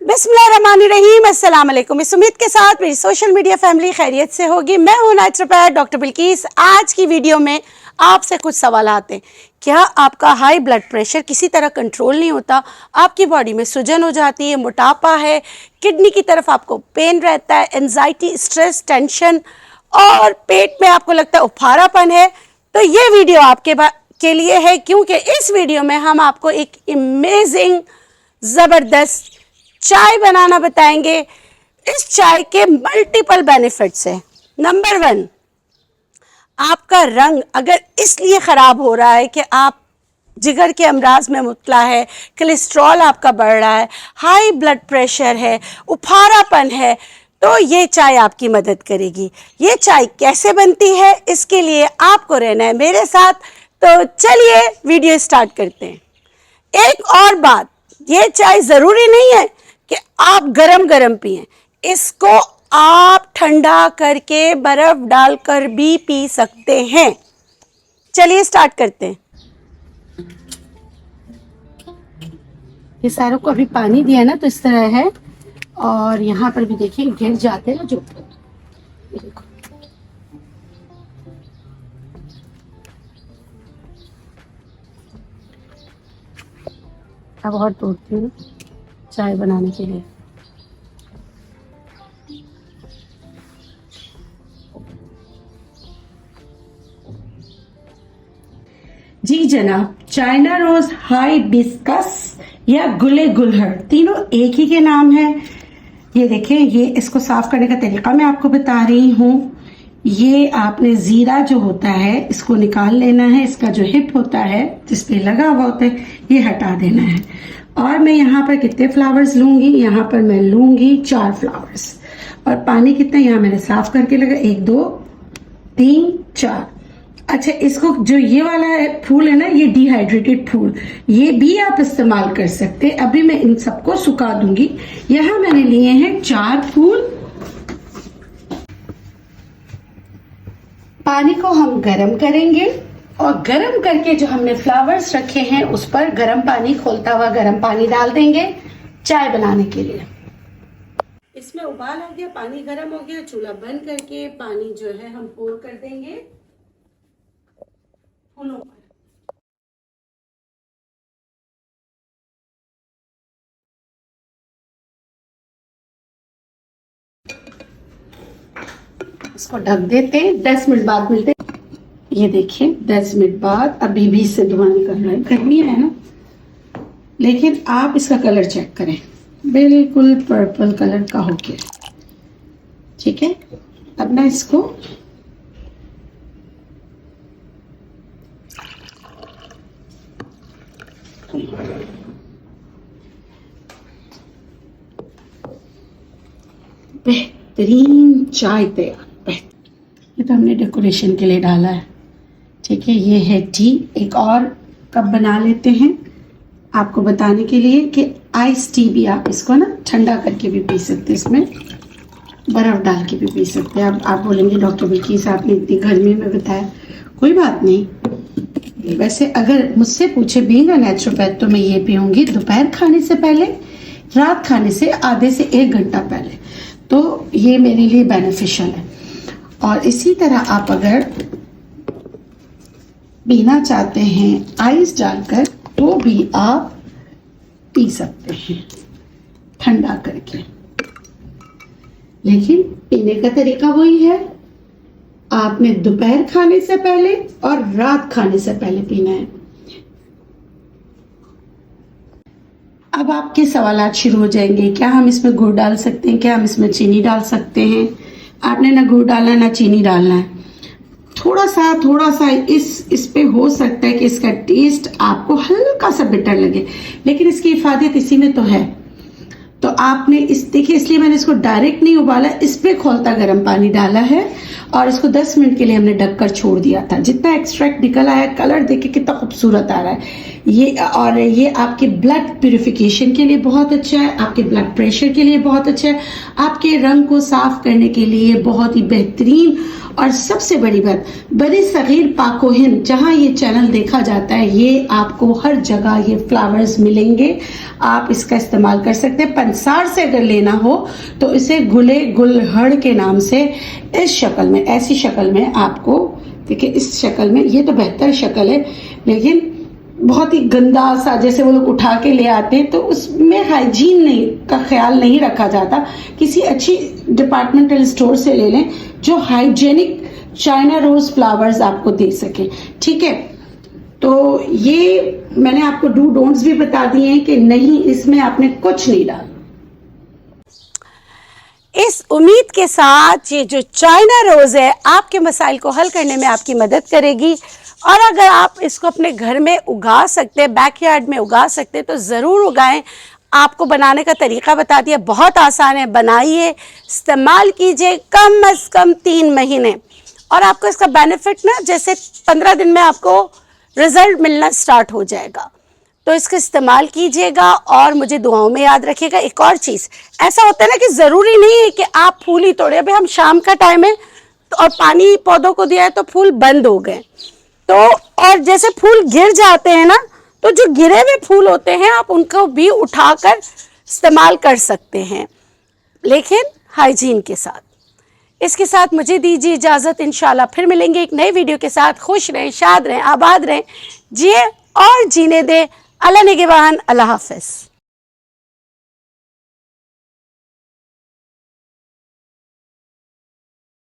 बिस्मिल्लाहिर्रहमानिर्रहीम, अस्सलाम वालेकुम। इस उम्मीद के साथ मेरी सोशल मीडिया फैमिली खैरियत से होगी। मैं हूं नेचुरोपैथ डॉक्टर बिल्किस। आज की वीडियो में आपसे कुछ सवाल आते हैं। क्या आपका हाई ब्लड प्रेशर किसी तरह कंट्रोल नहीं होता? आपकी बॉडी में सूजन हो जाती है, मोटापा है, किडनी की तरफ आपको पेन रहता है, एंजाइटी, स्ट्रेस, टेंशन और पेट में आपको लगता है उफारापन है, तो ये वीडियो आपके के लिए है, क्योंकि इस वीडियो में हम आपको एक अमेजिंग ज़बरदस्त चाय बनाना बताएंगे। इस चाय के मल्टीपल बेनिफिट्स हैं। नंबर 1, आपका रंग अगर इसलिए ख़राब हो रहा है कि आप जिगर के अमराज में मुब्तला है, कोलेस्ट्रॉल आपका बढ़ रहा है, हाई ब्लड प्रेशर है, उफारापन है, तो ये चाय आपकी मदद करेगी। ये चाय कैसे बनती है, इसके लिए आपको रहना है मेरे साथ। तो चलिए वीडियो स्टार्ट करते हैं। एक और बात, ये चाय ज़रूरी नहीं है कि आप गरम गरम पिएं, इसको आप ठंडा करके बर्फ डालकर भी पी सकते हैं। चलिए स्टार्ट करते हैं। ये सारों को अभी पानी दिया ना, तो इस तरह है, और यहाँ पर भी देखिए गिर जाते हैं ना जो। अब और तोड़ती हूँ चाय बनाने के लिए। जी जनाब, चाइना रोज, हाइबिस्कस या गुले गुलहर, तीनों एक ही के नाम है। ये देखें, ये इसको साफ करने का तरीका मैं आपको बता रही हूँ। ये आपने जीरा जो होता है इसको निकाल लेना है, इसका जो हिप होता है जिस पे लगा हुआ होता है ये हटा देना है। और मैं यहाँ पर कितने फ्लावर्स लूंगी, यहाँ पर मैं लूंगी 4 फ्लावर्स। और पानी कितना यहाँ मैंने साफ करके लगा, 1 2 3 4। अच्छा, इसको जो ये वाला फूल है ना, ये डिहाइड्रेटेड फूल, ये भी आप इस्तेमाल कर सकते हैं। अभी मैं इन सबको सुखा दूंगी। यहाँ मैंने लिए हैं 4 फूल। पानी को हम गरम करेंगे और गरम करके जो हमने फ्लावर्स रखे हैं उस पर गरम पानी, खोलता हुआ गरम पानी डाल देंगे चाय बनाने के लिए। इसमें उबाल आ गया, पानी गरम हो गया। चूल्हा बंद करके पानी जो है हम पोर कर देंगे फूलों पर। इसको ढक देते हैं, 10 मिनट बाद मिलते हैं। ये देखिए 10 मिनट बाद अभी भी इससे धुआं निकल रहा है। गर्मी है ना, लेकिन आप इसका कलर चेक करें, बिल्कुल पर्पल कलर का हो गया। ठीक है, अब ना इसको बेहतरीन चाय तैयार। ये तो हमने डेकोरेशन के लिए डाला है। ठीक है, ये है टी। एक और कप बना लेते हैं आपको बताने के लिए कि आइस टी भी आप इसको ना ठंडा करके भी पी सकते हैं, इसमें बर्फ डाल के भी पी सकते हैं। अब आप बोलेंगे डॉक्टर बिल्किस आपने इतनी गर्मी में बताया। कोई बात नहीं, वैसे अगर मुझसे पूछे बीइंग अ नेचुरोपैथ तो मैं ये पीऊँगी दोपहर खाने से पहले, रात खाने से आधे से 1 घंटा पहले, तो ये मेरे लिए बेनिफिशियल है। और इसी तरह आप अगर पीना चाहते हैं आइस डालकर तो भी आप पी सकते हैं ठंडा करके, लेकिन पीने का तरीका वही है। आपने दोपहर खाने से पहले और रात खाने से पहले पीना है। अब आपके सवालात शुरू हो जाएंगे, क्या हम इसमें गुड़ डाल सकते हैं, क्या हम इसमें चीनी डाल सकते हैं? आपने ना गुड़ डालना है ना चीनी डालना है। थोड़ा सा इस पे हो सकता है कि इसका टेस्ट आपको हल्का सा बिटर लगे, लेकिन इसकी इफादत इसी में तो है। तो आपने देखिए, इसलिए मैंने इसको डायरेक्ट नहीं उबाला, इस पे खौलता गर्म पानी डाला है और इसको 10 मिनट के लिए हमने ढककर छोड़ दिया था। जितना एक्सट्रैक्ट निकल आया, कलर देखिए कितना खूबसूरत आ रहा है। ये आपके ब्लड प्यूरिफिकेशन के लिए बहुत अच्छा है, आपके ब्लड प्रेशर के लिए बहुत अच्छा है, आपके रंग को साफ करने के लिए बहुत ही बेहतरीन। और सबसे बड़ी बात, बड़े सगीर पाको हिंद जहाँ ये चैनल देखा जाता है, ये आपको हर जगह ये फ्लावर्स मिलेंगे। आप इसका इस्तेमाल कर सकते हैं। पंसार से अगर लेना हो तो इसे गुले गुलहड़ के नाम से इस शक्ल में, ऐसी शक्ल में आपको, देखिए इस शक्ल में, ये तो बेहतर शक्ल है, लेकिन बहुत ही गंदा सा जैसे वो लोग उठा के ले आते हैं, तो उसमें हाइजीन नहीं का ख्याल नहीं रखा जाता। किसी अच्छी डिपार्टमेंटल स्टोर से ले लें जो हाइजेनिक चाइना रोज फ्लावर्स आपको दे सके, ठीक है। तो ये मैंने आपको डू डोंट्स भी बता दिए हैं कि नहीं, इसमें आपने कुछ नहीं डाला। इस उम्मीद के साथ ये जो चाइना रोज है आपके मसाइल को हल करने में आपकी मदद करेगी। और अगर आप इसको अपने घर में उगा सकते हैं, बैकयार्ड में उगा सकते हैं, तो ज़रूर उगाएं। आपको बनाने का तरीका बता दिया, बहुत आसान है, बनाइए, इस्तेमाल कीजिए कम से कम 3 महीने, और आपको इसका बेनिफिट ना जैसे 15 दिन में आपको रिजल्ट मिलना स्टार्ट हो जाएगा। तो इसका इस्तेमाल कीजिएगा और मुझे दुआओं में याद रखिएगा। एक और चीज़, ऐसा होता है ना कि ज़रूरी नहीं है कि आप फूल ही तोड़े। अभी हम शाम का टाइम है तो और पानी पौधों को दिया है तो फूल बंद हो गए, तो और जैसे फूल गिर जाते हैं ना, तो जो गिरे हुए फूल होते हैं आप उनको भी उठाकर इस्तेमाल कर सकते हैं, लेकिन हाइजीन के साथ। इसके साथ मुझे दीजिए इजाज़त। इंशाल्लाह फिर मिलेंगे एक नए वीडियो के साथ। खुश रहें, शाद रहें, आबाद रहें, जिए और जीने दें। अल्लाह निगहबान। अल्लाह हाफ़िज़।